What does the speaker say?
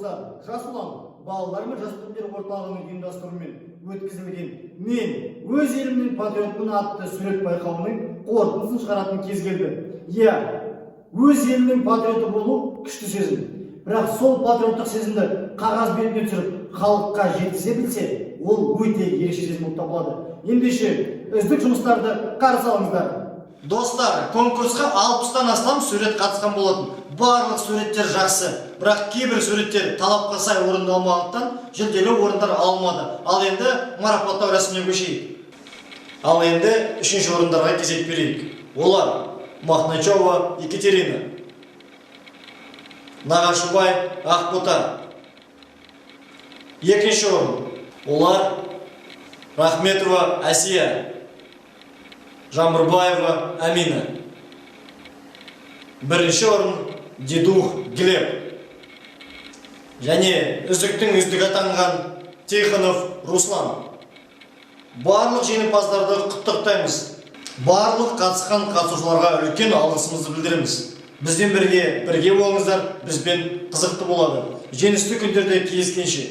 достар, жас ұлан балалар мен жасөспірімдер орталығының ұйымдастыруымен өткізілген "Мен өз елімнің патриотымын" атты сурет байқауының қорытындысын шығаратын кез келді. Иә, өз елінің патриоты болу күшті сезім. Бірақ сол патриоттық сезімді қағаз бетіне түсіріп халыққа жеткізе білсе, ол өте ерекше сезім болып табылады. Ендеше үздік жұмыстарды қарсы алыңыздар. Достар, конкурсқа 60-тан астам сурет қатысқан болатын. Барлық суреттер жақсы, бірақ кейбір суреттер талапқа сай орындалмағандықтан жүлделі орындар алынбады. Ал енді марапаттау рәсіміне көшейік. Ал енді 3-ші орындарға кезек берейік. Олар Махначева Екатерина, Нағашыбай Ақбота. 2-ші орын. Олар Рахметова Әсия, Жамырбаева Амина. 1-ші орын Дедух Глеб. Және үздіктің үздік атанған Тихонов Руслан. Барлық жеңімпаздарды құттықтаймыз. Барлық қатысқан қатысушыларға үлкен алғысымызды білдіреміз. Бізбен бірге болыңыздар, бізбен қызықты болады. Жеңісті күндерде кездескенше.